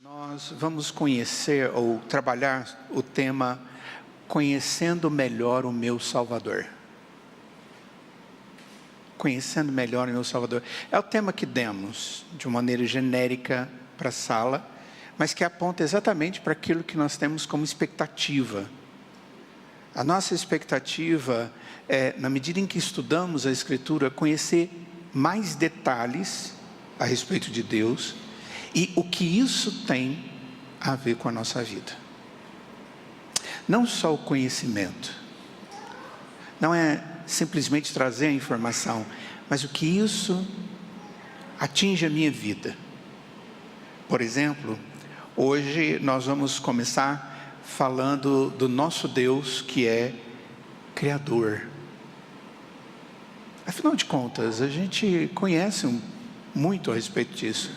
Nós vamos conhecer ou trabalhar o tema Conhecendo Melhor o Meu Salvador. Conhecendo melhor o meu Salvador. É o tema que demos de uma maneira genérica para a sala, mas que aponta exatamente para aquilo que nós temos como expectativa. A nossa expectativa é, na medida em que estudamos a Escritura, conhecer mais detalhes a respeito de Deus e o que isso tem a ver com a nossa vida. Não só o conhecimento, não é simplesmente trazer a informação, mas o que isso atinge a minha vida. Por exemplo, hoje nós vamos começar falando do nosso Deus que é Criador. Afinal de contas, a gente conhece muito a respeito disso.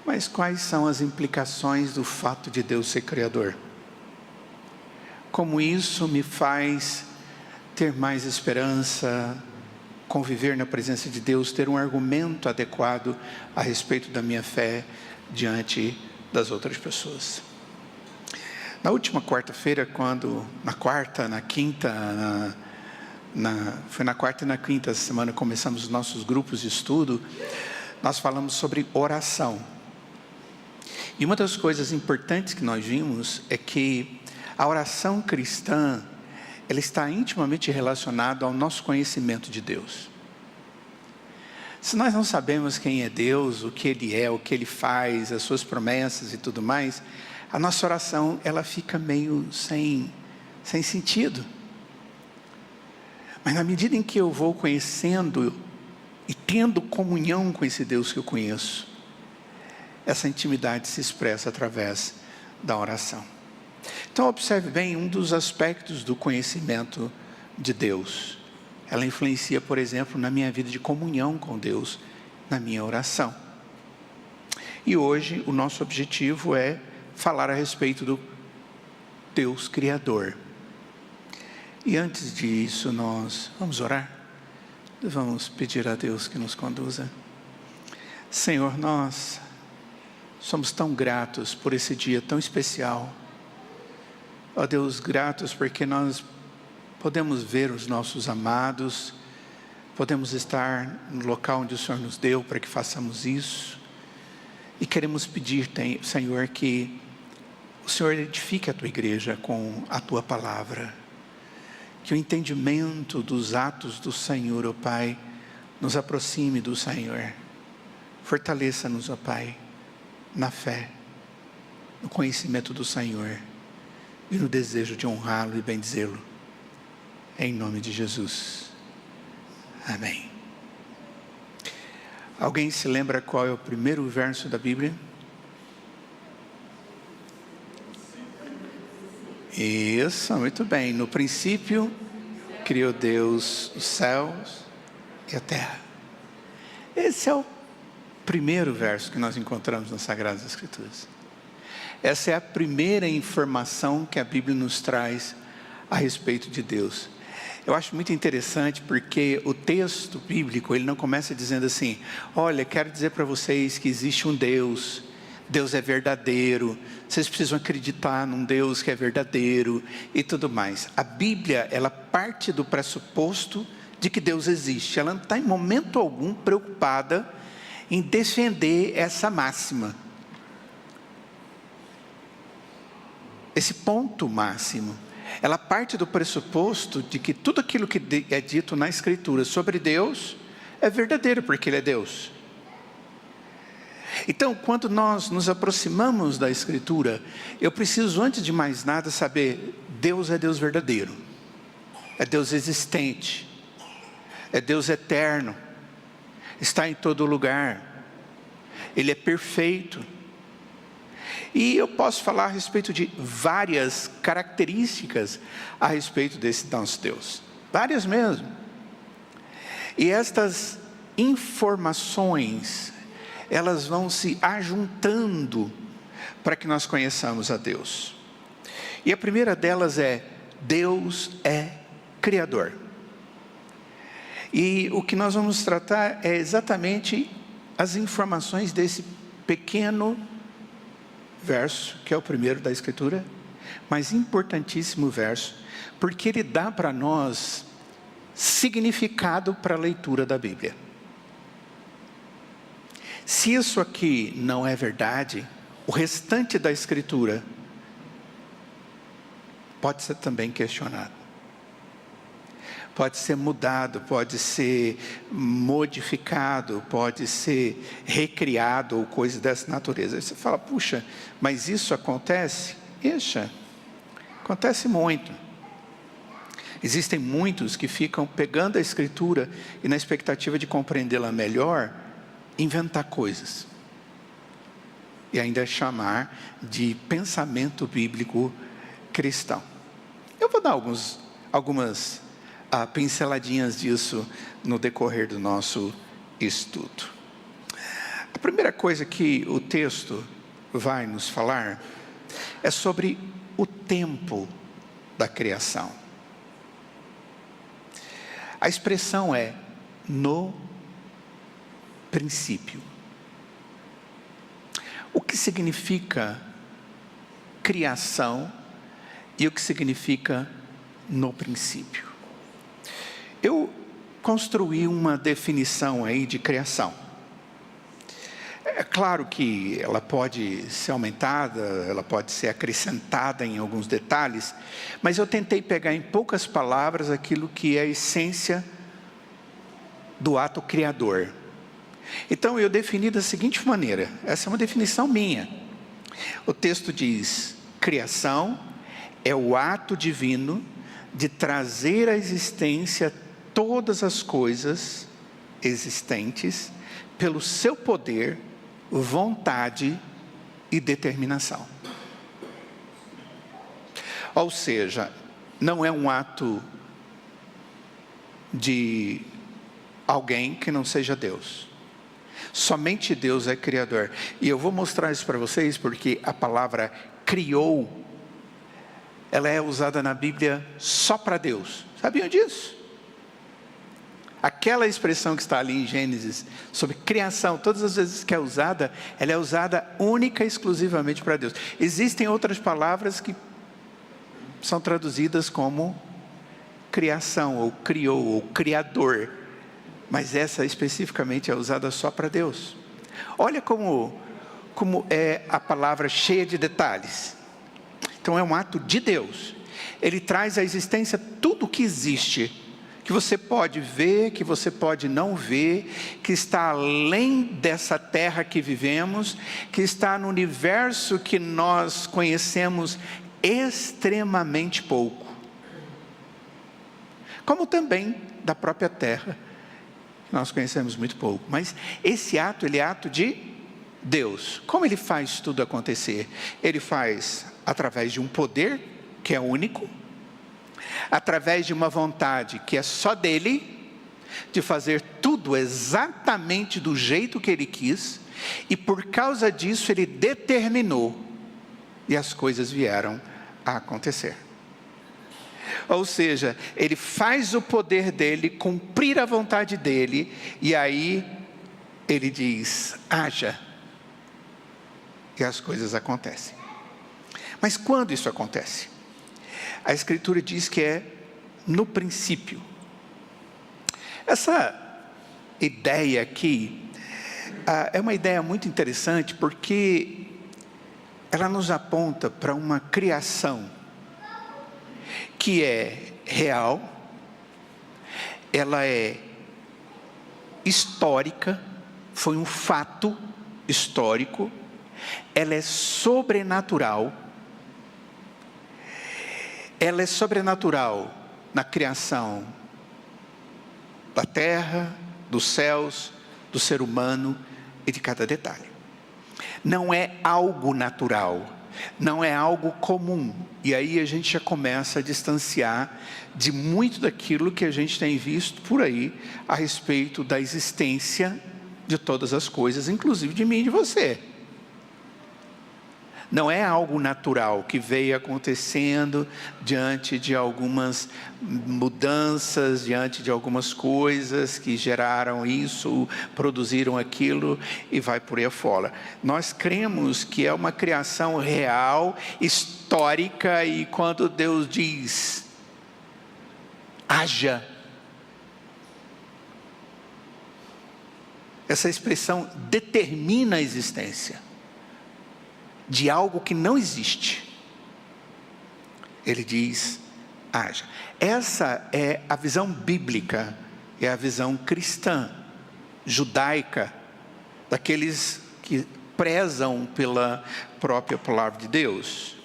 Mas quais são as implicações do fato de Deus ser Criador? Como isso me faz ter mais esperança, conviver na presença de Deus, ter um argumento adequado a respeito da minha fé diante das outras pessoas. Na última quarta-feira, foi na quarta e na quinta semana, começamos os nossos grupos de estudo, nós falamos sobre oração. E uma das coisas importantes que nós vimos é que a oração cristã, ela está intimamente relacionada ao nosso conhecimento de Deus. Se nós não sabemos quem é Deus, o que Ele é, o que Ele faz, as suas promessas e tudo mais, a nossa oração, ela fica meio sem sentido. Mas na medida em que eu vou conhecendo e tendo comunhão com esse Deus que eu conheço, essa intimidade se expressa através da oração. Então observe bem, um dos aspectos do conhecimento de Deus, ela influencia, por exemplo, na minha vida de comunhão com Deus, na minha oração. E hoje o nosso objetivo é falar a respeito do Deus Criador. E antes disso nós vamos orar, vamos pedir a Deus que nos conduza. Senhor, nós somos tão gratos por esse dia tão especial. Ó Deus, gratos porque nós podemos ver os nossos amados, podemos estar no local onde o Senhor nos deu para que façamos isso. E queremos pedir, Senhor, que o Senhor edifique a Tua igreja com a Tua palavra. Que o entendimento dos atos do Senhor, ó Pai, nos aproxime do Senhor. Fortaleça-nos, ó Pai, na fé, no conhecimento do Senhor e no desejo de honrá-lo e bendizê-lo. Em nome de Jesus. Amém. Alguém se lembra qual é o primeiro verso da Bíblia? Isso, muito bem. No princípio, criou Deus os céus e a terra. Esse é o primeiro verso que nós encontramos nas Sagradas Escrituras. Essa é a primeira informação que a Bíblia nos traz a respeito de Deus. Eu acho muito interessante porque o texto bíblico, ele não começa dizendo assim: olha, quero dizer para vocês que existe um Deus, Deus é verdadeiro, vocês precisam acreditar num Deus que é verdadeiro e tudo mais. A Bíblia, ela parte do pressuposto de que Deus existe. Ela não está em momento algum preocupada em defender essa máxima. Esse ponto máximo. Ela parte do pressuposto de que tudo aquilo que é dito na Escritura sobre Deus é verdadeiro, porque Ele é Deus. Então, quando nós nos aproximamos da Escritura, eu preciso, antes de mais nada, saber: Deus é Deus verdadeiro, é Deus existente, é Deus eterno, está em todo lugar, Ele é perfeito. E eu posso falar a respeito de várias características a respeito desse nosso Deus, várias mesmo. E estas informações, elas vão se ajuntando para que nós conheçamos a Deus. E a primeira delas é: Deus é Criador. E o que nós vamos tratar é exatamente as informações desse pequeno verso, que é o primeiro da Escritura, mas importantíssimo verso, porque ele dá para nós significado para a leitura da Bíblia. Se isso aqui não é verdade, o restante da Escritura pode ser também questionado. Pode ser mudado, pode ser modificado, pode ser recriado ou coisa dessa natureza. Aí você fala, puxa, mas isso acontece? Ixa, acontece muito. Existem muitos que ficam pegando a Escritura e na expectativa de compreendê-la melhor, inventar coisas. E ainda chamar de pensamento bíblico cristão. Eu vou dar algumas pinceladinhas disso no decorrer do nosso estudo. A primeira coisa que o texto vai nos falar é sobre o tempo da criação. A expressão é no princípio. O que significa criação e o que significa no princípio? Eu construí uma definição aí de criação. É claro que ela pode ser aumentada, ela pode ser acrescentada em alguns detalhes, mas eu tentei pegar em poucas palavras aquilo que é a essência do ato criador. Então eu defini da seguinte maneira, essa é uma definição minha. O texto diz, criação é o ato divino de trazer à existência todas as coisas existentes pelo seu poder, vontade e determinação. Ou seja, não é um ato de alguém que não seja Deus. Somente Deus é criador. E eu vou mostrar isso para vocês porque a palavra criou, ela é usada na Bíblia só para Deus. Sabiam disso? Aquela expressão que está ali em Gênesis, sobre criação, todas as vezes que é usada, ela é usada única e exclusivamente para Deus. Existem outras palavras que são traduzidas como criação, ou criou, ou criador. Mas essa especificamente é usada só para Deus. Olha como é a palavra cheia de detalhes. Então é um ato de Deus. Ele traz à existência tudo o que existe, que você pode ver, que você pode não ver, que está além dessa terra que vivemos, que está no universo que nós conhecemos extremamente pouco. Como também da própria terra, que nós conhecemos muito pouco. Mas esse ato, ele é ato de Deus. Como ele faz tudo acontecer? Ele faz através de um poder que é único, através de uma vontade que é só dele, de fazer tudo exatamente do jeito que ele quis, e por causa disso ele determinou, e as coisas vieram a acontecer. Ou seja, ele faz o poder dele cumprir a vontade dele, e aí ele diz, haja, e as coisas acontecem. Mas quando isso acontece? A Escritura diz que é no princípio. Essa ideia aqui é uma ideia muito interessante, porque ela nos aponta para uma criação que é real, ela é histórica, foi um fato histórico, ela é sobrenatural. Ela é sobrenatural na criação da terra, dos céus, do ser humano e de cada detalhe. Não é algo natural, não é algo comum. E aí a gente já começa a distanciar de muito daquilo que a gente tem visto por aí a respeito da existência de todas as coisas, inclusive de mim e de você. Não é algo natural que veio acontecendo diante de algumas mudanças, diante de algumas coisas que geraram isso, produziram aquilo e vai por aí afora. Nós cremos que é uma criação real, histórica, e quando Deus diz, haja, essa expressão determina a existência de algo que não existe. Ele diz, haja. Essa é a visão bíblica, é a visão cristã, judaica, daqueles que prezam pela própria palavra de Deus.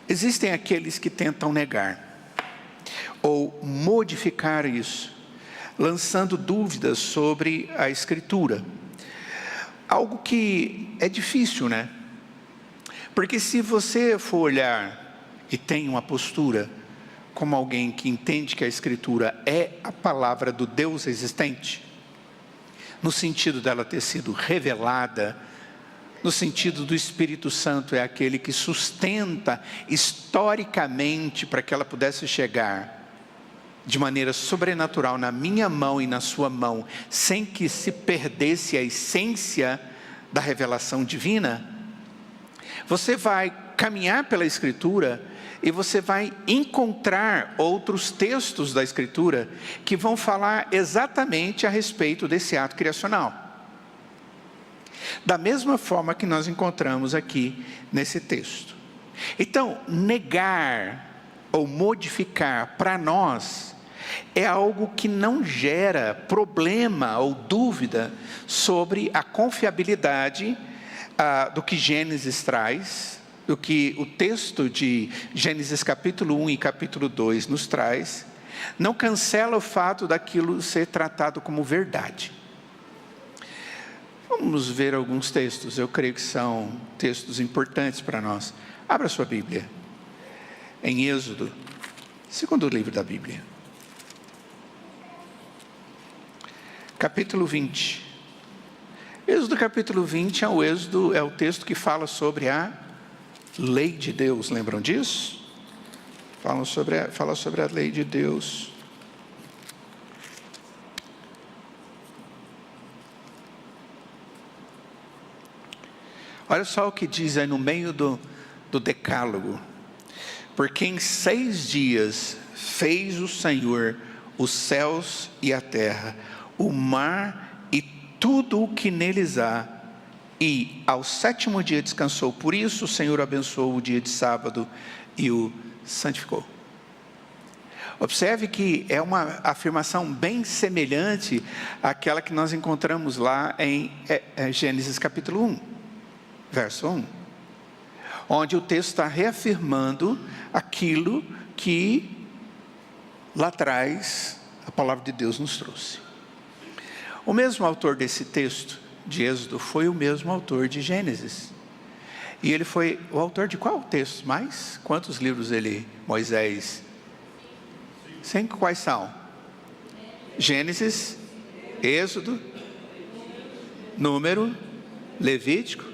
Existem aqueles que tentam negar, ou modificar isso, lançando dúvidas sobre a Escritura. Algo que é difícil, né? Porque se você for olhar e tem uma postura como alguém que entende que a Escritura é a palavra do Deus existente, no sentido dela ter sido revelada, no sentido do Espírito Santo é aquele que sustenta historicamente para que ela pudesse chegar de maneira sobrenatural na minha mão e na sua mão, sem que se perdesse a essência da revelação divina, você vai caminhar pela Escritura e você vai encontrar outros textos da Escritura que vão falar exatamente a respeito desse ato criacional. Da mesma forma que nós encontramos aqui nesse texto. Então, negar ou modificar para nós é algo que não gera problema ou dúvida sobre a confiabilidade do que Gênesis traz, do que o texto de Gênesis capítulo 1 e capítulo 2 nos traz. Não cancela o fato daquilo ser tratado como verdade. Vamos ver alguns textos, eu creio que são textos importantes para nós. Abra sua Bíblia, em Êxodo, segundo livro da Bíblia. Capítulo 20. Êxodo capítulo 20 é o texto que fala sobre a lei de Deus, lembram disso? Fala sobre a lei de Deus. Olha só o que diz aí no meio do decálogo. Porque em 6 dias fez o Senhor os céus e a terra, o mar e tudo o que neles há, e ao 7º dia descansou. Por isso o Senhor abençoou o dia de sábado e o santificou. Observe que é uma afirmação bem semelhante àquela que nós encontramos lá em Gênesis capítulo 1, verso 1. Onde o texto está reafirmando aquilo que lá atrás a palavra de Deus nos trouxe. O mesmo autor desse texto de Êxodo foi o mesmo autor de Gênesis. E ele foi o autor de qual texto mais? Quantos livros Moisés? 5, quais são? Gênesis, Êxodo, Número, Levítico,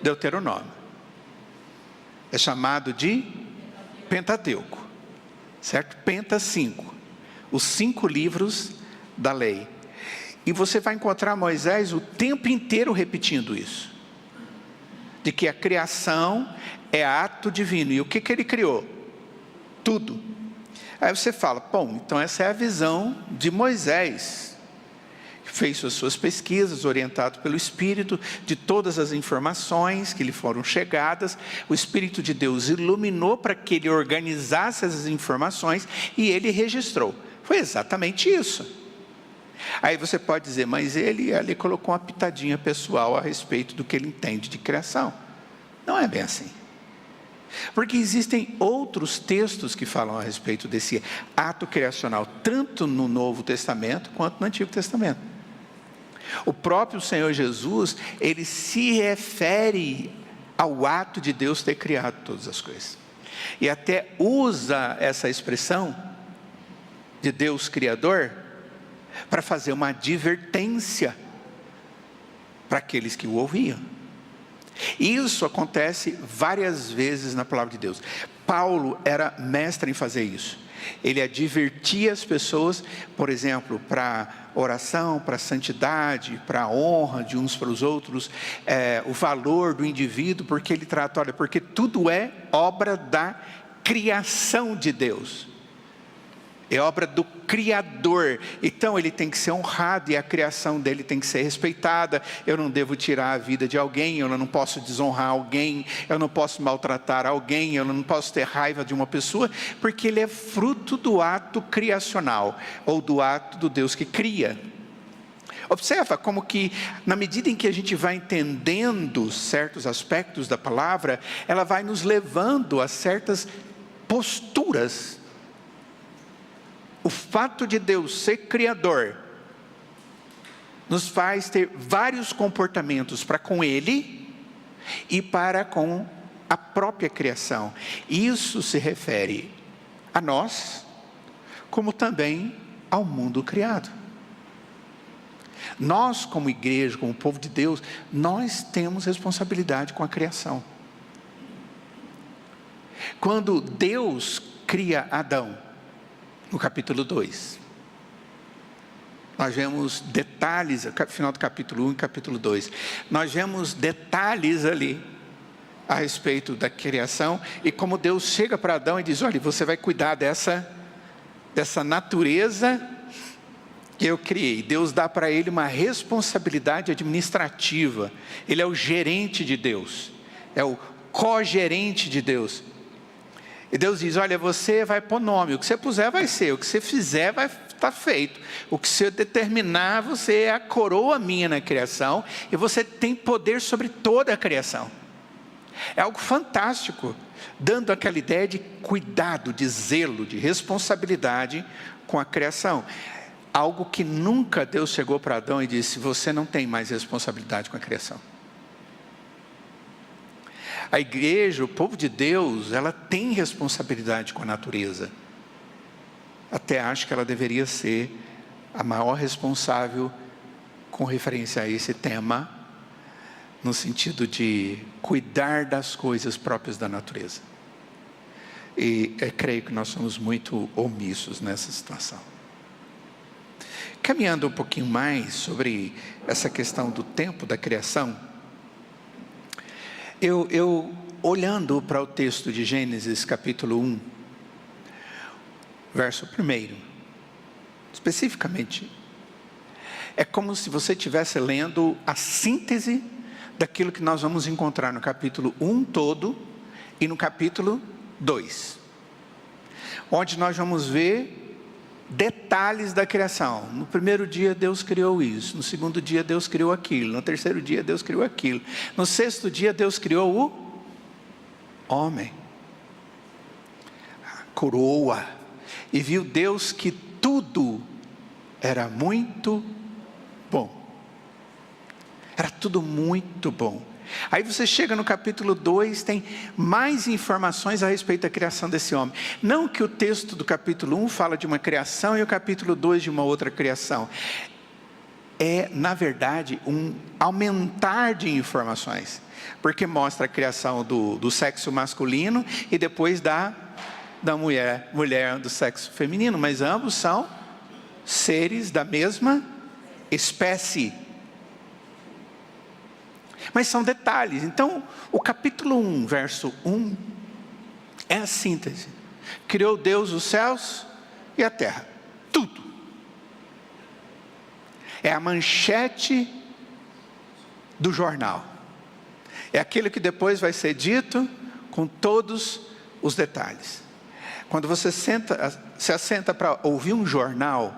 Deuteronômio. É chamado de Pentateuco, certo? Penta 5, os 5 livros da lei. E você vai encontrar Moisés o tempo inteiro repetindo isso. De que a criação é ato divino. E o que ele criou? Tudo. Aí você fala, bom, então essa é a visão de Moisés. Fez as suas pesquisas, orientado pelo Espírito, de todas as informações que lhe foram chegadas. O Espírito de Deus iluminou para que ele organizasse essas informações e ele registrou. Foi exatamente isso. Aí você pode dizer, mas ele ali colocou uma pitadinha pessoal a respeito do que ele entende de criação. Não é bem assim. Porque existem outros textos que falam a respeito desse ato criacional, tanto no Novo Testamento quanto no Antigo Testamento. O próprio Senhor Jesus, ele se refere ao ato de Deus ter criado todas as coisas. E até usa essa expressão de Deus Criador para fazer uma advertência para aqueles que o ouviam. Isso acontece várias vezes na palavra de Deus. Paulo era mestre em fazer isso. Ele advertia as pessoas, por exemplo, para oração, para santidade, para a honra de uns para os outros, o valor do indivíduo, porque ele trata, olha, porque tudo é obra da criação de Deus. É obra do Criador, então ele tem que ser honrado e a criação dele tem que ser respeitada. Eu não devo tirar a vida de alguém, eu não posso desonrar alguém, eu não posso maltratar alguém, eu não posso ter raiva de uma pessoa, porque ele é fruto do ato criacional, ou do ato do Deus que cria. Observa como que, na medida em que a gente vai entendendo certos aspectos da palavra, ela vai nos levando a certas posturas. O fato de Deus ser criador nos faz ter vários comportamentos para com Ele e para com a própria criação. Isso se refere a nós, como também ao mundo criado. Nós, como igreja, como povo de Deus, nós temos responsabilidade com a criação. Quando Deus cria Adão, no capítulo 2, nós vemos detalhes, final do capítulo 1 e capítulo 2, nós vemos detalhes ali, a respeito da criação, e como Deus chega para Adão e diz, olha, você vai cuidar dessa natureza que eu criei. Deus dá para ele uma responsabilidade administrativa, ele é o gerente de Deus, é o co-gerente de Deus. E Deus diz, olha, você vai pôr nome, o que você puser vai ser, o que você fizer vai estar feito. O que você determinar, você é a coroa minha na criação, e você tem poder sobre toda a criação. É algo fantástico, dando aquela ideia de cuidado, de zelo, de responsabilidade com a criação. Algo que nunca Deus chegou para Adão e disse, você não tem mais responsabilidade com a criação. A igreja, o povo de Deus, ela tem responsabilidade com a natureza. Até acho que ela deveria ser a maior responsável com referência a esse tema, no sentido de cuidar das coisas próprias da natureza. E eu creio que nós somos muito omissos nessa situação. Caminhando um pouquinho mais sobre essa questão do tempo da criação, eu olhando para o texto de Gênesis capítulo 1, verso 1, especificamente, é como se você estivesse lendo a síntese daquilo que nós vamos encontrar no capítulo 1 todo e no capítulo 2, onde nós vamos ver detalhes da criação. No primeiro dia Deus criou isso, no segundo dia Deus criou aquilo, no terceiro dia Deus criou aquilo, no sexto dia Deus criou o homem, a coroa, e viu Deus que tudo era muito bom. Era tudo muito bom. Aí você chega no capítulo 2, tem mais informações a respeito da criação desse homem. Não que o texto do capítulo 1 fala de uma criação e o capítulo 2 de uma outra criação. É, na verdade, um aumentar de informações. Porque mostra a criação do sexo masculino e depois da mulher do sexo feminino. Mas ambos são seres da mesma espécie. Mas são detalhes. Então, o capítulo 1, verso 1, é a síntese. Criou Deus os céus e a terra. Tudo. É a manchete do jornal. É aquilo que depois vai ser dito com todos os detalhes. Quando você se assenta para ouvir um jornal,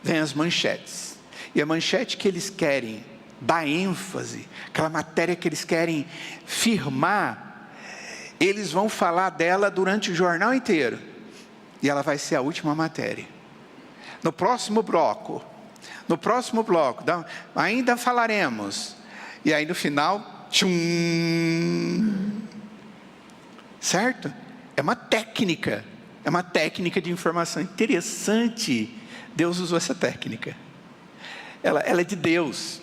vem as manchetes. E a manchete que eles querem dar ênfase, aquela matéria que eles querem firmar, eles vão falar dela durante o jornal inteiro, e ela vai ser a última matéria. No próximo bloco, ainda falaremos, e aí no final, tchum, certo? É uma técnica de informação interessante. Deus usou essa técnica, ela é de Deus.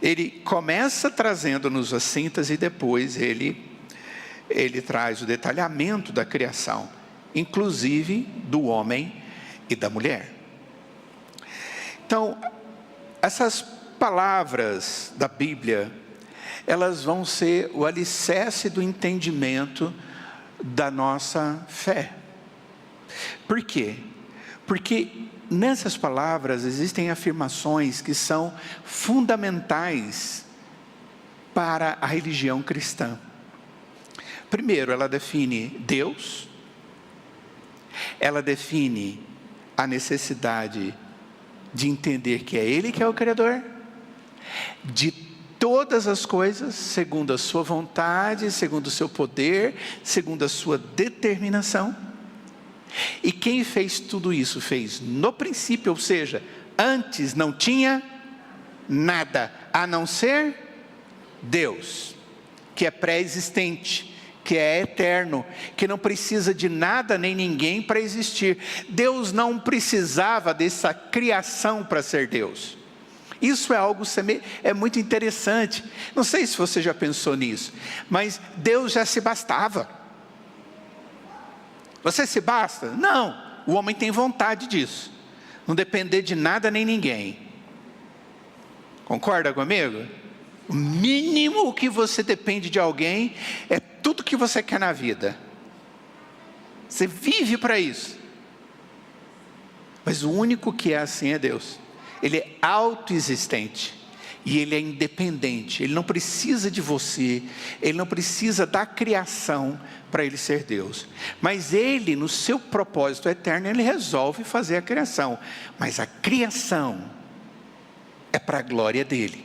Ele começa trazendo-nos a síntese e depois ele traz o detalhamento da criação, inclusive do homem e da mulher. Então, essas palavras da Bíblia, elas vão ser o alicerce do entendimento da nossa fé. Por quê? Porque nessas palavras existem afirmações que são fundamentais para a religião cristã. Primeiro, ela define Deus, ela define a necessidade de entender que é Ele que é o Criador de todas as coisas, segundo a sua vontade, segundo o seu poder, segundo a sua determinação. E quem fez tudo isso, fez no princípio, ou seja, antes não tinha nada, a não ser Deus, que é pré-existente, que é eterno, que não precisa de nada nem ninguém para existir. Deus não precisava dessa criação para ser Deus. Isso é algo muito interessante. Não sei se você já pensou nisso, mas Deus já se bastava. Você se basta? Não, o homem tem vontade disso. Não depender de nada nem ninguém. Concorda comigo? O mínimo que você depende de alguém é tudo que você quer na vida. Você vive para isso. Mas o único que é assim é Deus. Ele é autoexistente. E Ele é independente. Ele não precisa de você. Ele não precisa da criação para Ele ser Deus. Mas Ele, no seu propósito eterno, Ele resolve fazer a criação. Mas a criação é para a glória dEle.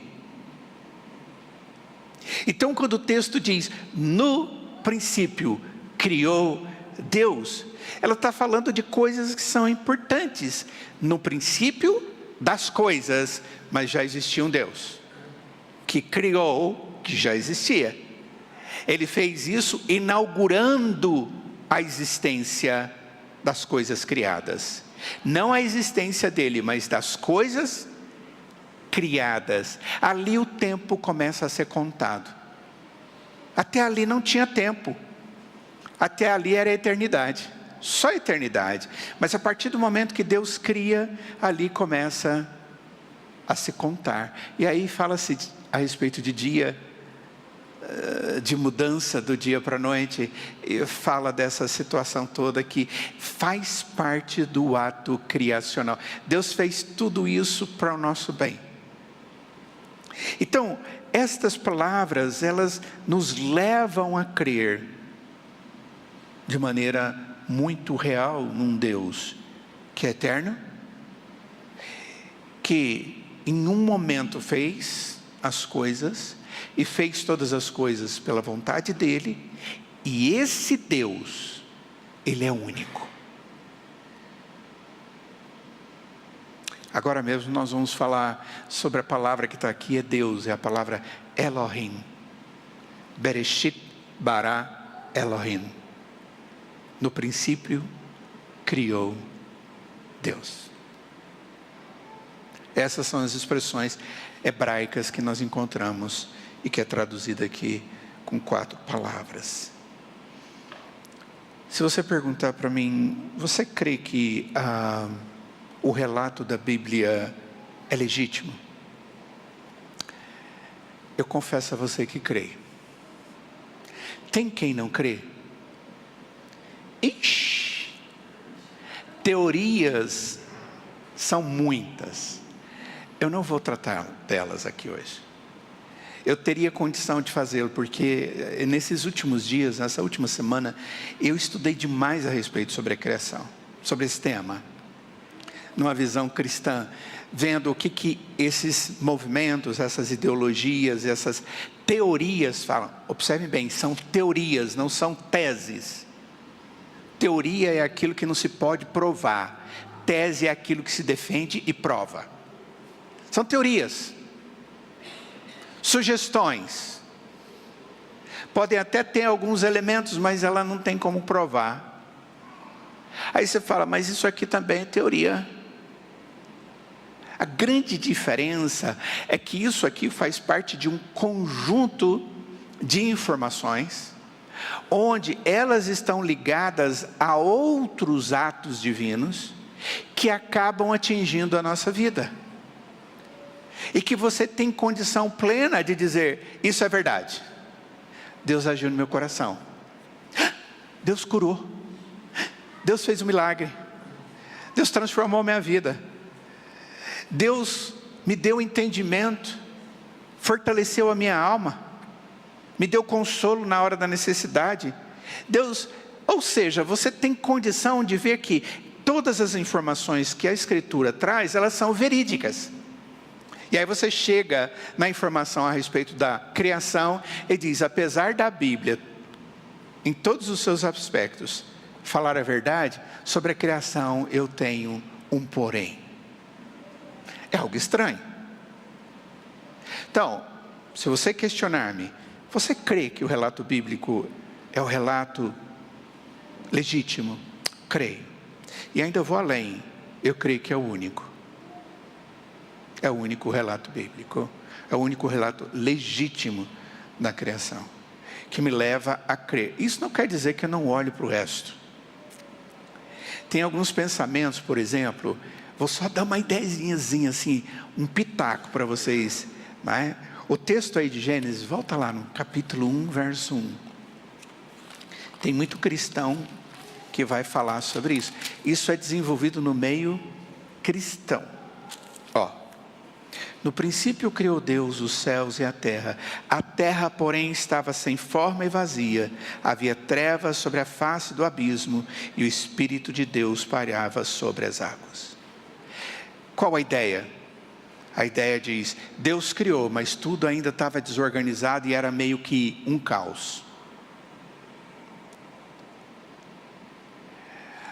Então, quando o texto diz, no princípio criou Deus, ela está falando de coisas que são importantes. No princípio das coisas, mas já existia um Deus, que criou, que já existia. Ele fez isso inaugurando a existência das coisas criadas. Não a existência dele, mas das coisas criadas. Ali o tempo começa a ser contado. Até ali não tinha tempo. Até ali era a eternidade. Só a eternidade. Mas a partir do momento que Deus cria, ali começa a se contar. E aí fala-se a respeito de dia, de mudança do dia para a noite, e fala dessa situação toda que faz parte do ato criacional. Deus fez tudo isso para o nosso bem. Então, estas palavras, elas nos levam a crer de maneira muito real num Deus que é eterno, que em um momento fez as coisas e fez todas as coisas pela vontade dele, e esse Deus, ele é único. Agora mesmo nós vamos falar sobre a palavra que está aqui, é Deus, é a palavra Elohim. Bereshit bara Elohim. No princípio, criou Deus. Essas são as expressões hebraicas que nós encontramos e que é traduzida aqui com 4 palavras. Se você perguntar para mim, você crê que o relato da Bíblia é legítimo? Eu confesso a você que creio. Tem quem não crê? Ixi! Teorias são muitas. Eu não vou tratar delas aqui hoje. Eu teria condição de fazê-lo, porque nesses últimos dias, nessa última semana, eu estudei demais a respeito sobre a criação, sobre esse tema. Numa visão cristã, vendo o que esses movimentos, essas ideologias, essas teorias falam. Observem bem, são teorias, não são teses. Teoria é aquilo que não se pode provar. Tese é aquilo que se defende e prova. São teorias. Sugestões. Podem até ter alguns elementos, mas ela não tem como provar. Aí você fala, mas isso aqui também é teoria. A grande diferença é que isso aqui faz parte de um conjunto de informações, onde elas estão ligadas a outros atos divinos, que acabam atingindo a nossa vida. E que você tem condição plena de dizer, isso é verdade. Deus agiu no meu coração. Deus curou. Deus fez um milagre. Deus transformou a minha vida. Deus me deu entendimento, fortaleceu a minha alma, me deu consolo na hora da necessidade. Deus, ou seja, você tem condição de ver que todas as informações que a Escritura traz, elas são verídicas. E aí você chega na informação a respeito da criação e diz, apesar da Bíblia, em todos os seus aspectos, falar a verdade, sobre a criação eu tenho um porém. É algo estranho. Então, se você questionar-me, você crê que o relato bíblico é o relato legítimo? Creio. E ainda vou além, eu creio que é o único. É o único relato bíblico, é o único relato legítimo da criação, que me leva a crer. Isso não quer dizer que eu não olho para o resto. Tem alguns pensamentos, por exemplo, vou só dar uma ideiazinha assim, um pitaco para vocês. Né? O texto aí de Gênesis, volta lá no capítulo 1, verso 1. Tem muito cristão que vai falar sobre isso. Isso é desenvolvido no meio cristão. Ó. No princípio criou Deus os céus e a terra, porém, estava sem forma e vazia, havia trevas sobre a face do abismo, e o Espírito de Deus pairava sobre as águas. Qual a ideia? A ideia diz, Deus criou, mas tudo ainda estava desorganizado e era meio que um caos.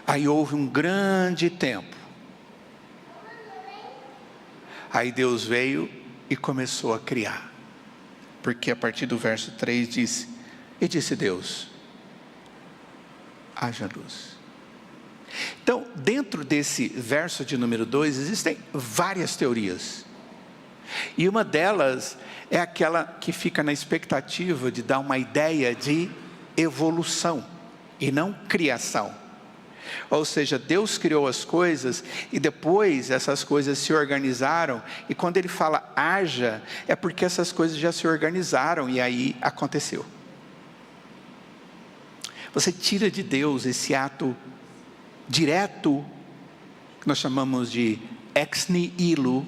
Aí houve um grande tempo. Aí Deus veio e começou a criar. Porque a partir do verso 3 diz, e disse Deus, haja luz. Então, dentro desse verso de número 2, existem várias teorias. E uma delas é aquela que fica na expectativa de dar uma ideia de evolução e não criação. Ou seja, Deus criou as coisas e depois essas coisas se organizaram, e quando ele fala haja, é porque essas coisas já se organizaram e aí aconteceu. Você tira de Deus esse ato direto, que nós chamamos de ex nihilo,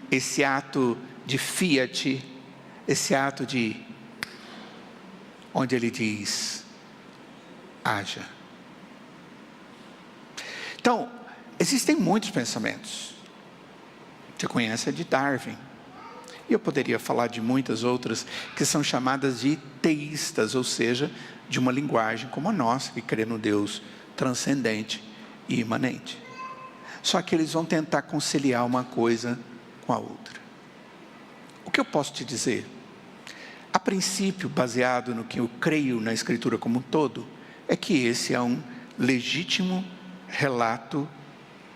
esse ato de fiat, esse ato de, onde ele diz, haja. Então, existem muitos pensamentos. Você conhece a de Darwin. E eu poderia falar de muitas outras que são chamadas de teístas, ou seja, de uma linguagem como a nossa, que crê no Deus transcendente e imanente. Só que eles vão tentar conciliar uma coisa com a outra. O que eu posso te dizer? A princípio, baseado no que eu creio na Escritura como um todo, é que esse é um legítimo relato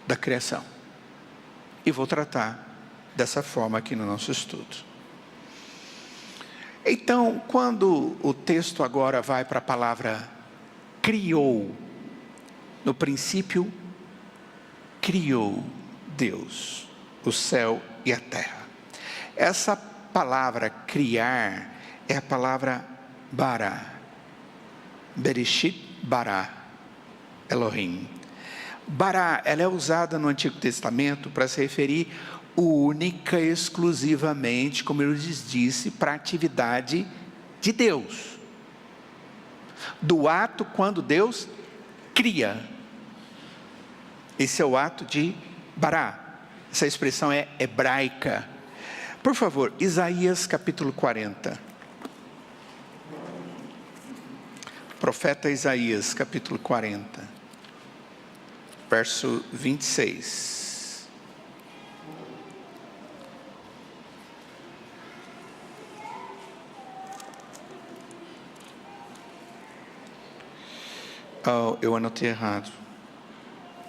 da criação. E vou tratar dessa forma aqui no nosso estudo. Então, quando o texto agora vai para a palavra criou, no princípio criou Deus o céu e a terra. Essa palavra criar é a palavra bara, Bereshit bara, Elohim. Bara, ela é usada no Antigo Testamento para se referir única e exclusivamente, como eu lhes disse, para a atividade de Deus. Do ato quando Deus cria. Esse é o ato de bara. Essa expressão é hebraica. Por favor, Isaías capítulo 40. Profeta Isaías capítulo 40. Verso 26. Oh, eu anotei errado.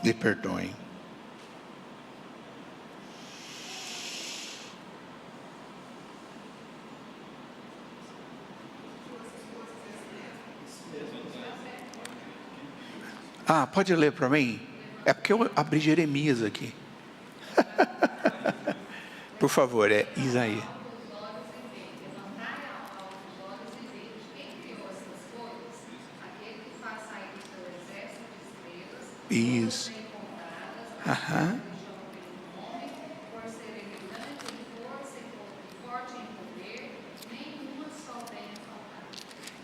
Me perdoem. Pode ler para mim? É porque eu abri Jeremias aqui. Por favor, é Isaías. Isso. Aham.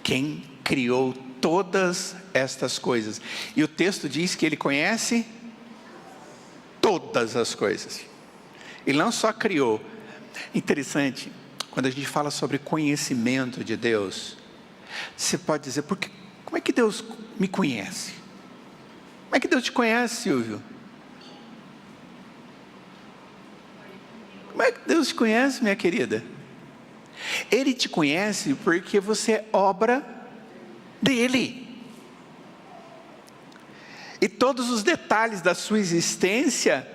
Quem criou todas estas coisas? E o texto diz que ele conhece todas as coisas. Ele não só criou. Interessante, quando a gente fala sobre conhecimento de Deus, você pode dizer, como é que Deus me conhece? Como é que Deus te conhece, Silvio? Como é que Deus te conhece, minha querida? Ele te conhece porque você é obra dele. E todos os detalhes da sua existência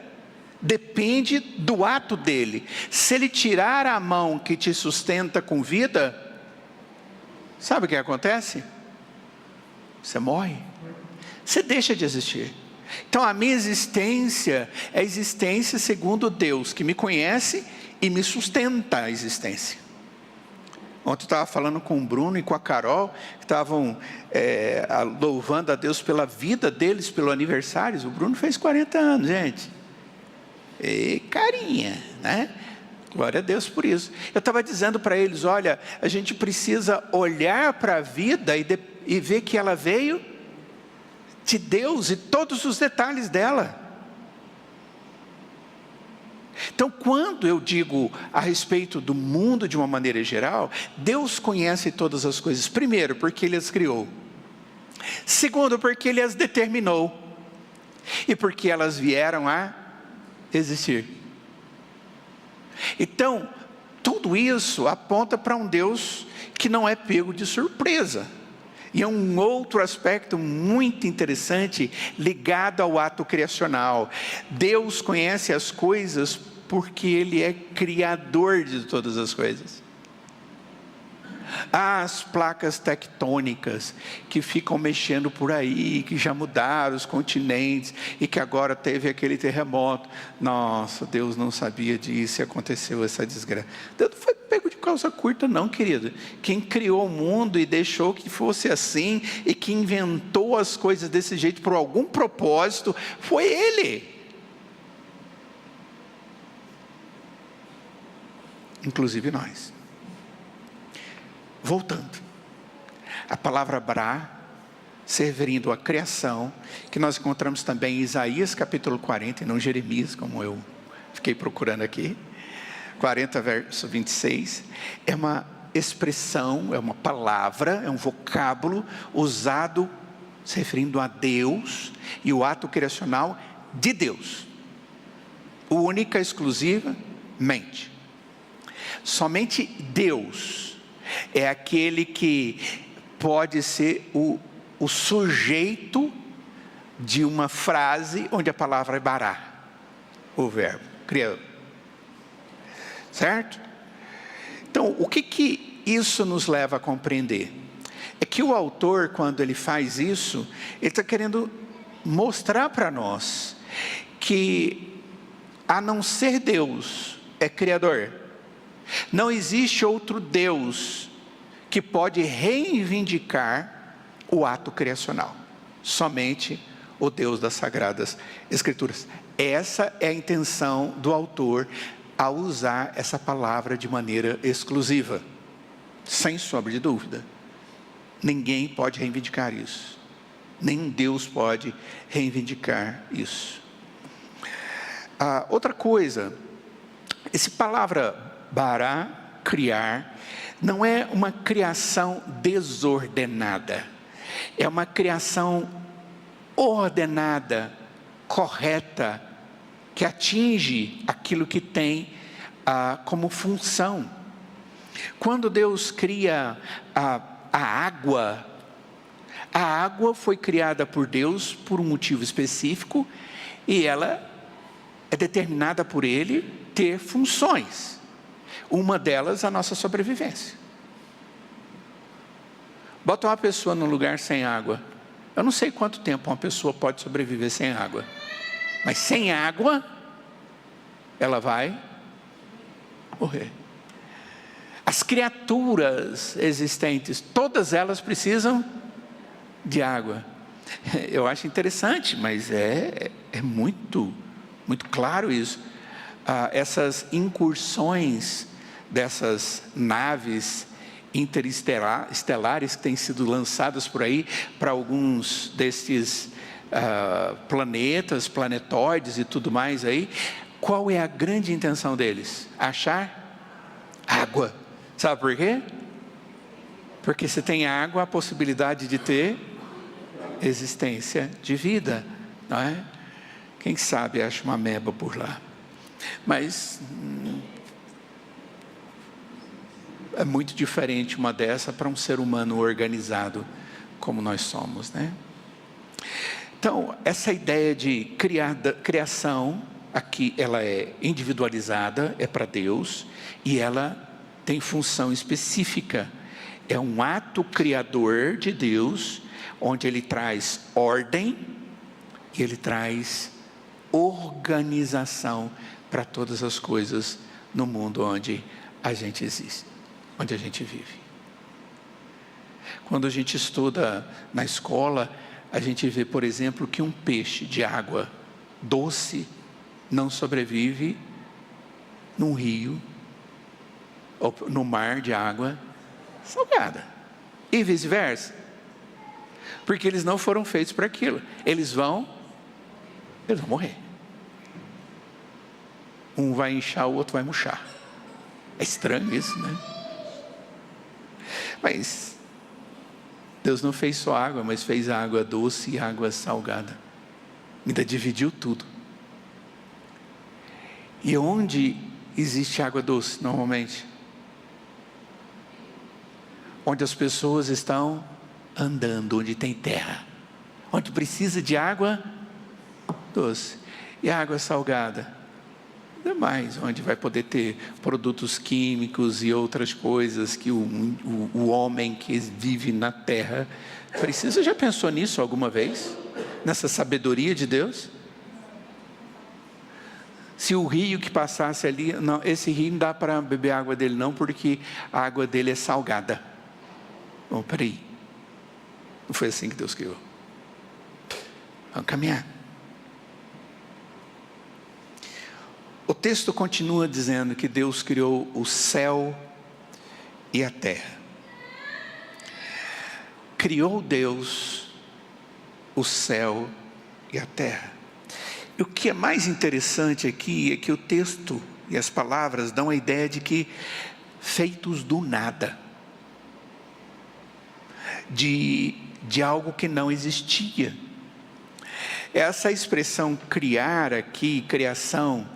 dependem do ato dele. Se ele tirar a mão que te sustenta com vida, sabe o que acontece? Você morre. Você deixa de existir. Então a minha existência é a existência segundo Deus, que me conhece e me sustenta a existência. Ontem eu estava falando com o Bruno e com a Carol, que estavam louvando a Deus pela vida deles, pelo aniversário. O Bruno fez 40 anos, gente. E carinha, né? Glória a Deus por isso. Eu estava dizendo para eles, olha, a gente precisa olhar para a vida e ver que ela veio de Deus e todos os detalhes dela. Então, quando eu digo a respeito do mundo de uma maneira geral, Deus conhece todas as coisas. Primeiro, porque Ele as criou. Segundo, porque Ele as determinou. E porque elas vieram a existir. Então, tudo isso aponta para um Deus que não é pego de surpresa. E é um outro aspecto muito interessante ligado ao ato criacional. Deus conhece as coisas porque Ele é criador de todas as coisas. As placas tectônicas que ficam mexendo por aí, que já mudaram os continentes e que agora teve aquele terremoto. Nossa, Deus não sabia disso e aconteceu essa desgraça. Deus não foi pego de calça curta não, querido. Quem criou o mundo e deixou que fosse assim e que inventou as coisas desse jeito por algum propósito, foi Ele. Inclusive nós. Voltando, a palavra Bará, se referindo à criação, que nós encontramos também em Isaías capítulo 40, e não Jeremias, como eu fiquei procurando aqui, 40 verso 26, é uma expressão, é uma palavra, é um vocábulo usado se referindo a Deus e o ato criacional de Deus, única, exclusivamente. Somente Deus é aquele que pode ser o sujeito de uma frase onde a palavra é Bará, o verbo, criador. Certo? Então, o que isso nos leva a compreender? É que o autor, quando ele faz isso, ele está querendo mostrar para nós que, a não ser Deus, é criador. Não existe outro Deus que pode reivindicar o ato criacional. Somente o Deus das Sagradas Escrituras. Essa é a intenção do autor ao usar essa palavra de maneira exclusiva. Sem sombra de dúvida. Ninguém pode reivindicar isso. Nem Deus pode reivindicar isso. Outra coisa, essa palavra Bará, criar, não é uma criação desordenada, é uma criação ordenada, correta, que atinge aquilo que tem como função. Quando Deus cria a água foi criada por Deus por um motivo específico, e ela é determinada por Ele ter funções. Uma delas, a nossa sobrevivência. Bota uma pessoa num lugar sem água. Eu não sei quanto tempo uma pessoa pode sobreviver sem água, mas sem água, ela vai morrer. As criaturas existentes, todas elas precisam de água. Eu acho interessante, mas é muito claro isso. Essas incursões dessas naves interestelares que têm sido lançadas por aí para alguns desses planetas, planetoides e tudo mais aí, qual é a grande intenção deles? Achar água. Sabe por quê? Porque se tem água, há a possibilidade de ter existência de vida, não é? Quem sabe acha uma ameba por lá. Mas é muito diferente uma dessa para um ser humano organizado como nós somos, né? Então, essa ideia de criação, aqui ela é individualizada, é para Deus, e ela tem função específica. É um ato criador de Deus, onde Ele traz ordem, e Ele traz organização para todas as coisas no mundo onde a gente existe, onde a gente vive. Quando a gente estuda na escola, a gente vê, por exemplo, que um peixe de água doce não sobrevive num rio ou no mar de água salgada, e vice-versa, porque eles não foram feitos para aquilo. Eles vão morrer. Um vai inchar, o outro vai murchar. É estranho isso, né? Mas Deus não fez só água, mas fez água doce e água salgada. Ainda dividiu tudo. E onde existe água doce, normalmente? Onde as pessoas estão andando, onde tem terra. Onde precisa de água doce. E a água salgada? Demais, onde vai poder ter produtos químicos e outras coisas que o homem que vive na terra precisa. Já pensou nisso alguma vez? Nessa sabedoria de Deus? Se o rio que passasse ali, não, esse rio não dá para beber a água dele não, porque a água dele é salgada. Bom, peraí, não foi assim que Deus criou. Vamos caminhar. O texto continua dizendo que Deus criou o céu e a terra. Criou Deus o céu e a terra. E o que é mais interessante aqui é que o texto e as palavras dão a ideia de que feitos do nada, de algo que não existia. Essa expressão criar aqui, criação,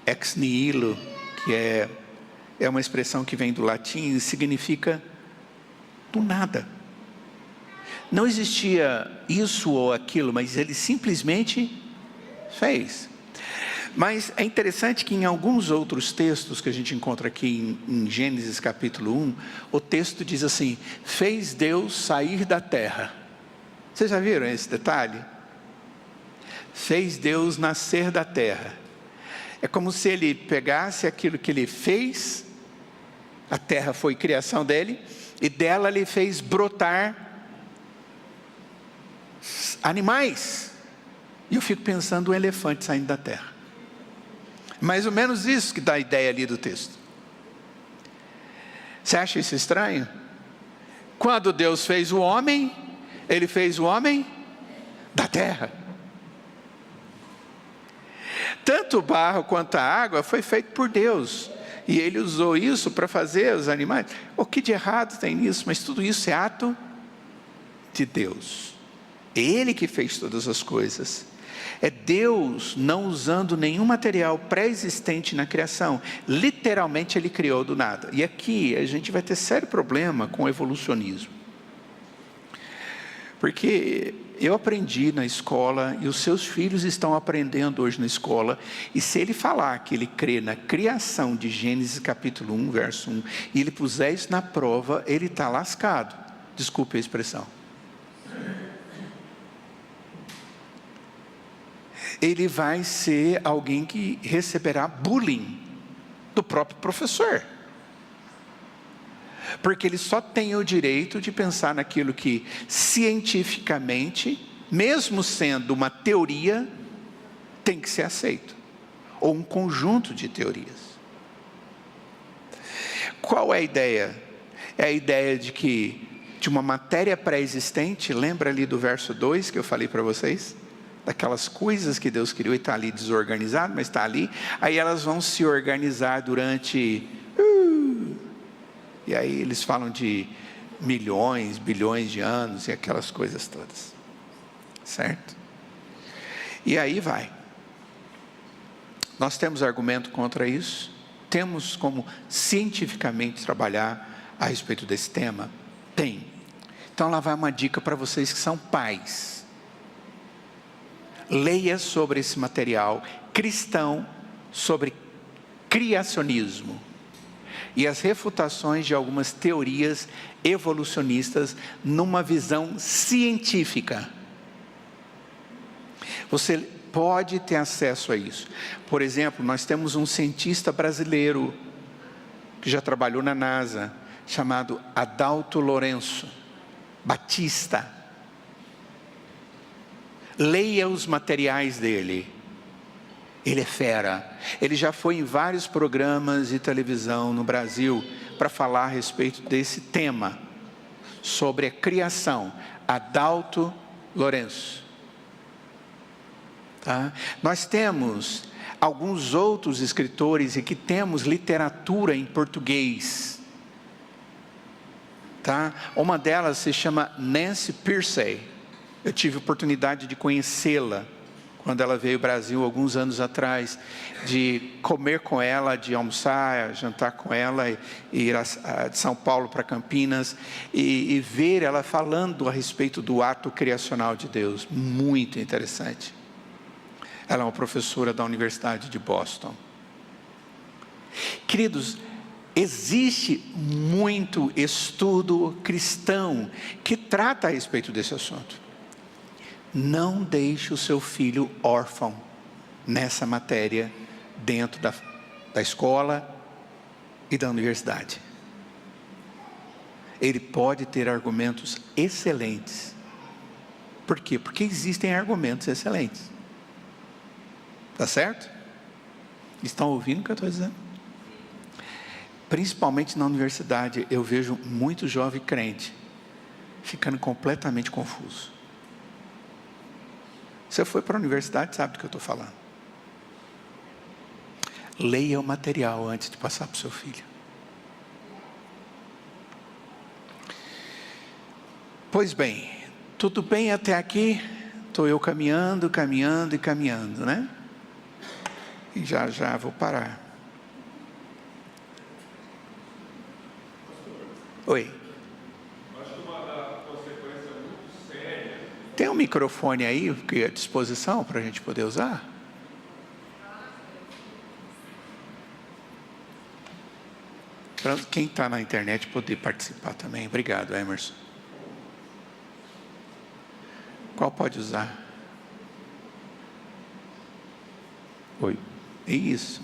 ex nihilo, que é uma expressão que vem do latim, significa do nada. Não existia isso ou aquilo, mas ele simplesmente fez. Mas é interessante que em alguns outros textos que a gente encontra aqui em Gênesis capítulo 1, o texto diz assim: fez Deus sair da terra. Vocês já viram esse detalhe? Fez Deus nascer da terra. É como se ele pegasse aquilo que ele fez, a terra foi criação dele, e dela ele fez brotar animais. E eu fico pensando um elefante saindo da terra. Mais ou menos isso que dá a ideia ali do texto. Você acha isso estranho? Quando Deus fez o homem, Ele fez o homem da terra. Tanto o barro quanto a água foi feito por Deus. E Ele usou isso para fazer os animais. O que de errado tem nisso? Mas tudo isso é ato de Deus. É Ele que fez todas as coisas. É Deus não usando nenhum material pré-existente na criação. Literalmente Ele criou do nada. E aqui a gente vai ter sério problema com o evolucionismo. Porque eu aprendi na escola, e os seus filhos estão aprendendo hoje na escola, e se ele falar que ele crê na criação de Gênesis capítulo 1, verso 1, e ele puser isso na prova, ele está lascado. Desculpe a expressão. ele vai ser alguém que receberá bullying do próprio professor. Porque ele só tem o direito de pensar naquilo que cientificamente, mesmo sendo uma teoria, tem que ser aceito. Ou um conjunto de teorias. Qual é a ideia? É a ideia de uma matéria pré-existente, lembra ali do verso 2 que eu falei para vocês? Daquelas coisas que Deus criou e está ali desorganizado, mas está ali. Aí elas vão se organizar durante... E aí eles falam de milhões, bilhões de anos e aquelas coisas todas. Certo? E aí vai. Nós temos argumento contra isso? Temos como cientificamente trabalhar a respeito desse tema? Tem. Então lá vai uma dica para vocês que são pais. Leia sobre esse material cristão, sobre criacionismo e as refutações de algumas teorias evolucionistas numa visão científica. Você pode ter acesso a isso. Por exemplo, nós temos um cientista brasileiro que já trabalhou na NASA, chamado Adalto Lourenço Batista. Leia os materiais dele. Ele é fera. Ele já foi em vários programas de televisão no Brasil para falar a respeito desse tema, sobre a criação. Adalto Lourenço. Tá? Nós temos alguns outros escritores e que temos literatura em português. Tá? Uma delas se chama Nancy Pearcey. Eu tive a oportunidade de conhecê-la quando ela veio ao Brasil alguns anos atrás, de comer com ela, de almoçar, jantar com ela, e ir de São Paulo para Campinas, e ver ela falando a respeito do ato criacional de Deus. Muito interessante. Ela é uma professora da Universidade de Boston. Queridos, existe muito estudo cristão que trata a respeito desse assunto. Não deixe o seu filho órfão nessa matéria dentro da escola e da universidade. Ele pode ter argumentos excelentes. Por quê? Porque existem argumentos excelentes. Tá certo? Estão ouvindo o que eu estou dizendo? Principalmente na universidade, eu vejo muito jovem crente ficando completamente confuso. Você foi para a universidade, sabe do que eu estou falando. Leia o material antes de passar para o seu filho. Pois bem, tudo bem até aqui? Estou eu caminhando, né? E já vou parar. Oi. Acho que uma consequência muito séria. Tem um microfone aí à disposição para a gente poder usar? Para quem está na internet poder participar também. Obrigado, Emerson. Qual pode usar? Oi. Isso.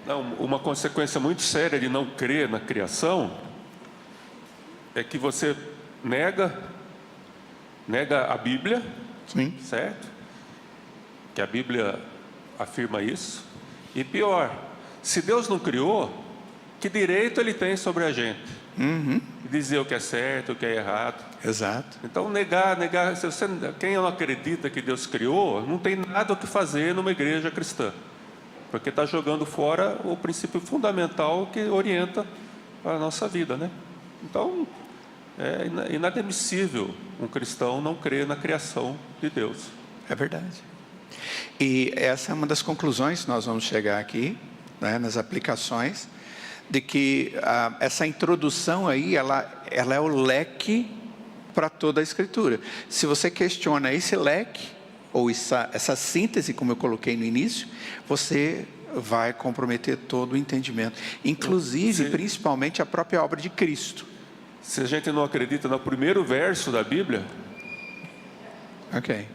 Não, uma consequência muito séria de não crer na criação é que você nega a Bíblia, Sim. certo? Que a Bíblia afirma isso. E pior, se Deus não criou, que direito Ele tem sobre a gente? Dizer o que é certo, o que é errado. Exato. Então negar, quem não acredita que Deus criou, não tem nada o que fazer numa igreja cristã. Porque está jogando fora o princípio fundamental que orienta a nossa vida, né? Então, é inadmissível um cristão não crer na criação de Deus. É verdade. E essa é uma das conclusões que nós vamos chegar aqui, né, nas aplicações, de que essa introdução aí, ela é o leque para toda a Escritura. Se você questiona esse leque, ou essa síntese, como eu coloquei no início, você vai comprometer todo o entendimento, inclusive, principalmente, a própria obra de Cristo. Se a gente não acredita no primeiro verso da Bíblia... Ok.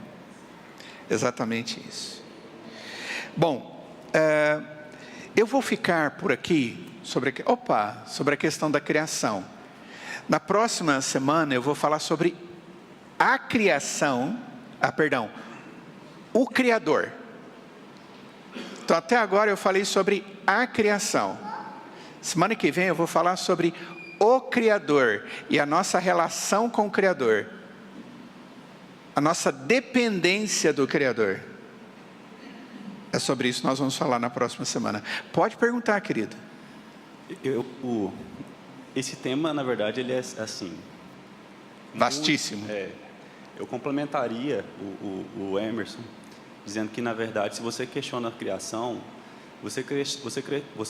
Exatamente isso. Bom, eu vou ficar por aqui sobre a questão da criação. Na próxima semana eu vou falar sobre a criação, o Criador. Então até agora eu falei sobre a criação. Semana que vem eu vou falar sobre o Criador e a nossa relação com o Criador. A nossa dependência do Criador. É sobre isso que nós vamos falar na próxima semana. Pode perguntar, querido. Esse tema, na verdade, ele é assim... vastíssimo. Eu complementaria o Emerson, dizendo que, na verdade, se você questiona a criação, você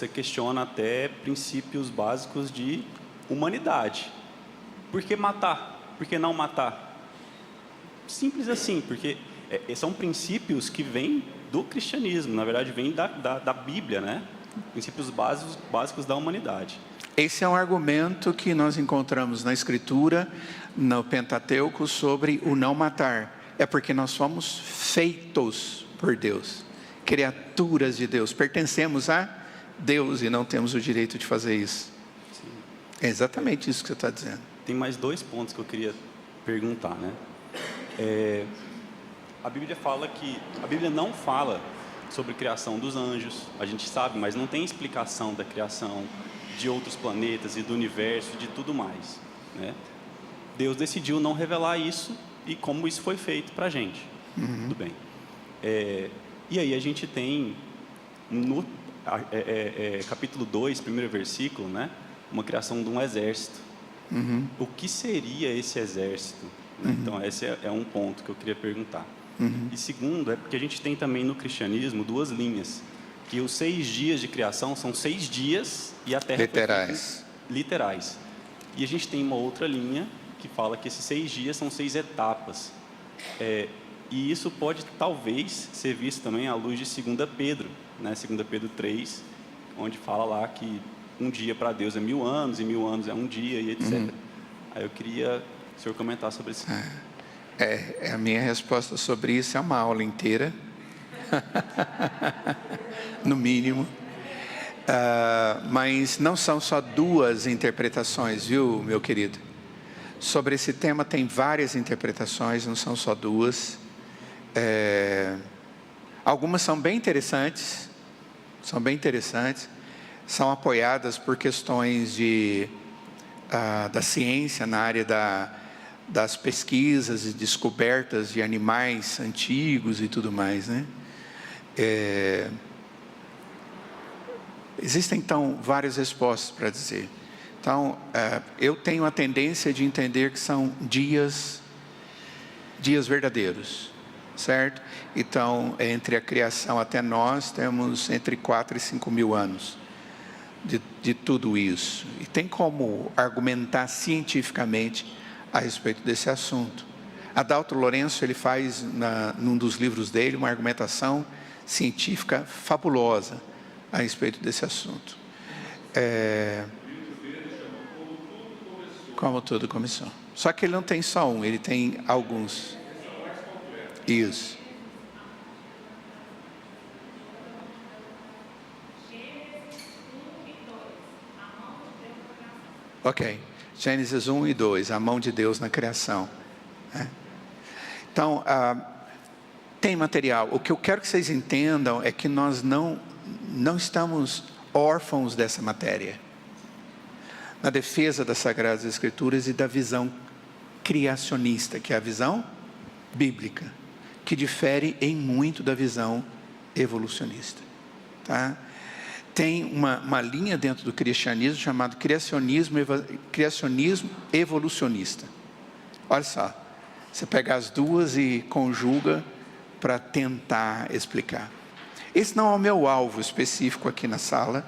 questiona até princípios básicos de humanidade. Por que matar? Por que não matar? Simples assim, porque são princípios que vêm do cristianismo, na verdade, vêm da Bíblia, né? Princípios básicos da humanidade. Esse é um argumento que nós encontramos na Escritura, no Pentateuco, sobre o não matar. É porque nós somos feitos por Deus, criaturas de Deus, pertencemos a Deus e não temos o direito de fazer isso. Sim. É exatamente isso que você está dizendo. Tem mais 2 pontos que eu queria perguntar, né? A Bíblia não fala sobre a criação dos anjos, a gente sabe, mas não tem explicação da criação de outros planetas e do universo, de tudo mais, né? Deus decidiu não revelar isso e como isso foi feito para a gente. Tudo bem. E aí a gente tem no capítulo 2, primeiro versículo, né? Uma criação de um exército. O que seria esse exército? Então esse é um ponto que eu queria perguntar. E segundo, é porque a gente tem também no cristianismo 2 linhas, que os 6 dias de criação são 6 dias e a terra literais. E a gente tem uma outra linha que fala que esses 6 dias são 6 etapas. E isso pode talvez ser visto também à luz de 2 Pedro, né? 2 Pedro 3, onde fala lá que um dia para Deus é 1000 anos e 1000 anos é um dia e etc. Aí eu queria que o senhor comentasse sobre isso. A minha resposta sobre isso é uma aula inteira, no mínimo. Mas não são só 2 interpretações, viu, meu querido? Sobre esse tema tem várias interpretações, não são só 2. Algumas são bem interessantes, são apoiadas por questões da ciência na área das pesquisas e descobertas de animais antigos e tudo mais, né? Existem, então, várias respostas para dizer. Então, eu tenho a tendência de entender que são dias verdadeiros, certo? Então, entre a criação até nós, temos entre 4 e 5 mil anos de tudo isso. E tem como argumentar cientificamente a respeito desse assunto. Adalto Lourenço, ele faz, num dos livros dele, uma argumentação científica fabulosa a respeito desse assunto. Como tudo começou. Só que ele não tem só um, ele tem alguns. Isso. Ok. Gênesis 1 e 2, a mão de Deus na criação. Então, tem material. O que eu quero que vocês entendam é que nós não estamos órfãos dessa matéria. Na defesa das Sagradas Escrituras e da visão criacionista, que é a visão bíblica, que difere em muito da visão evolucionista. Tá? Tem uma linha dentro do cristianismo chamada criacionismo evolucionista. Olha só, você pega as 2 e conjuga para tentar explicar. Esse não é o meu alvo específico aqui na sala,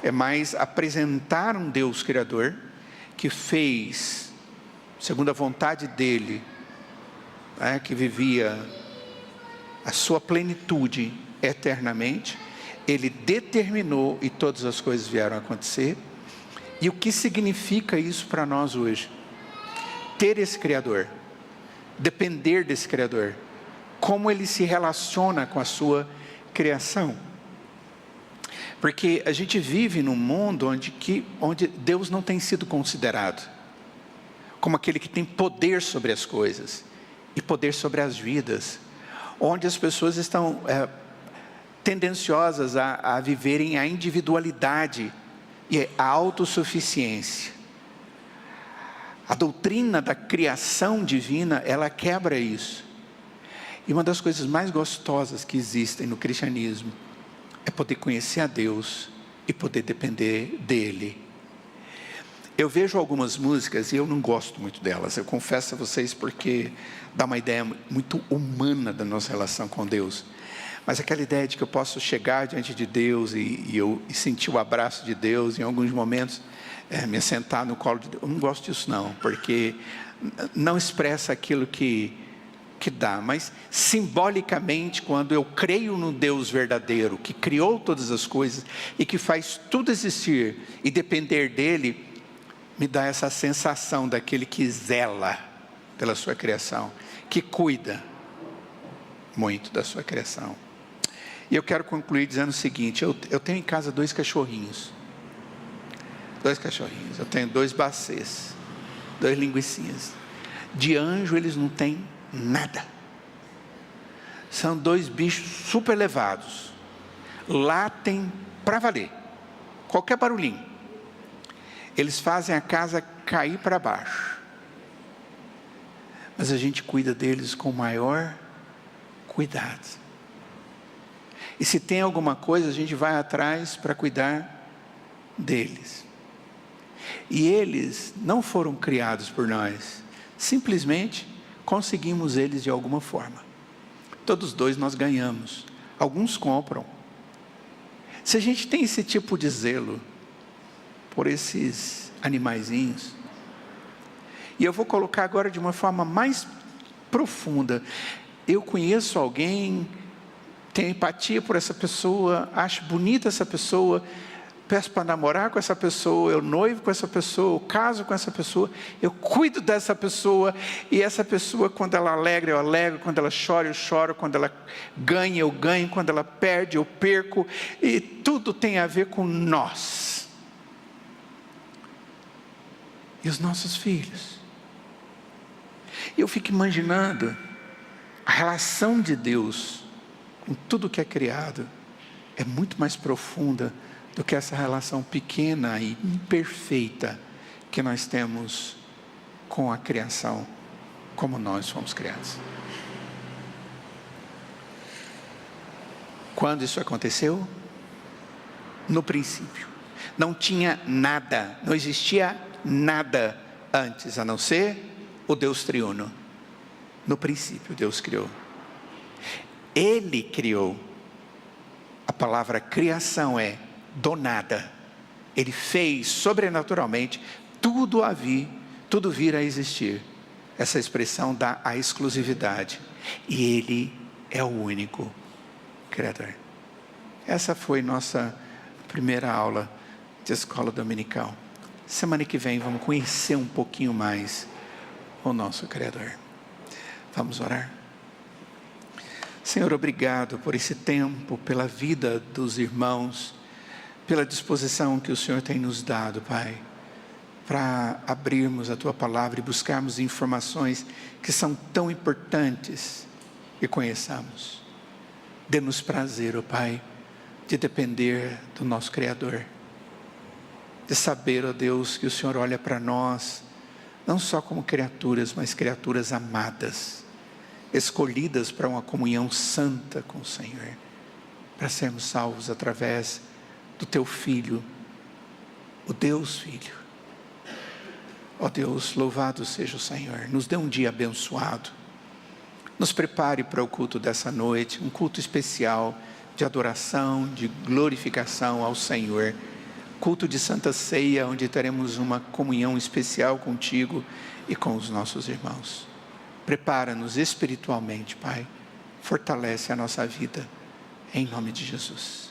é mais apresentar um Deus Criador que fez, segundo a vontade dEle, que vivia a sua plenitude eternamente. Ele determinou e todas as coisas vieram a acontecer. E o que significa isso para nós hoje? Ter esse Criador, depender desse Criador, como Ele se relaciona com a sua criação. Porque a gente vive num mundo onde Deus não tem sido considerado como aquele que tem poder sobre as coisas e poder sobre as vidas, onde as pessoas estão tendenciosas a viverem a individualidade e a autossuficiência. A doutrina da criação divina, ela quebra isso. E uma das coisas mais gostosas que existem no cristianismo é poder conhecer a Deus e poder depender dEle. Eu vejo algumas músicas e eu não gosto muito delas, eu confesso a vocês, porque dá uma ideia muito humana da nossa relação com Deus. Mas aquela ideia de que eu posso chegar diante de Deus e sentir o abraço de Deus, em alguns momentos, me sentar no colo de Deus, eu não gosto disso não, porque não expressa aquilo que dá, mas simbolicamente, quando eu creio no Deus verdadeiro, que criou todas as coisas e que faz tudo existir e depender dEle, me dá essa sensação daquele que zela pela sua criação, que cuida muito da sua criação. E eu quero concluir dizendo o seguinte, eu tenho em casa 2 cachorrinhos, eu tenho 2 bacês, 2 linguicinhas. De anjo eles não têm nada. São 2 bichos super levados, latem para valer, qualquer barulhinho, eles fazem a casa cair para baixo. Mas a gente cuida deles com o maior cuidado. E se tem alguma coisa, a gente vai atrás para cuidar deles. E eles não foram criados por nós, simplesmente conseguimos eles de alguma forma. Todos 2 nós ganhamos, alguns compram. Se a gente tem esse tipo de zelo por esses animaizinhos, e eu vou colocar agora de uma forma mais profunda, eu conheço alguém, tenho empatia por essa pessoa, acho bonita essa pessoa, peço para namorar com essa pessoa, eu noivo com essa pessoa, eu caso com essa pessoa, eu cuido dessa pessoa, e essa pessoa, quando ela alegra, eu alegro, quando ela chora, eu choro, quando ela ganha, eu ganho, quando ela perde, eu perco, e tudo tem a ver com nós. E os nossos filhos. Eu fico imaginando a relação de Deus com tudo que é criado, é muito mais profunda do que essa relação pequena e imperfeita que nós temos com a criação, como nós fomos criados. Quando isso aconteceu? No princípio. Não tinha nada, não existia nada antes, a não ser o Deus triuno. No princípio Deus criou. Ele criou. A palavra criação é do nada. Ele fez sobrenaturalmente tudo vir a existir. Essa expressão dá a exclusividade. E Ele é o único Criador. Essa foi nossa primeira aula de escola dominical. Semana que vem vamos conhecer um pouquinho mais o nosso Criador. Vamos orar? Senhor, obrigado por esse tempo, pela vida dos irmãos, pela disposição que o Senhor tem nos dado, Pai, para abrirmos a Tua Palavra e buscarmos informações que são tão importantes e conheçamos. Dê-nos prazer, ó Pai, de depender do nosso Criador, de saber, ó Deus, que o Senhor olha para nós, não só como criaturas, mas criaturas amadas, escolhidas para uma comunhão santa com o Senhor, para sermos salvos através do Teu Filho, o Deus Filho. Ó Deus, louvado seja o Senhor, nos dê um dia abençoado, nos prepare para o culto dessa noite, um culto especial de adoração, de glorificação ao Senhor, culto de Santa Ceia, onde teremos uma comunhão especial contigo e com os nossos irmãos. Prepara-nos espiritualmente, Pai, fortalece a nossa vida, em nome de Jesus.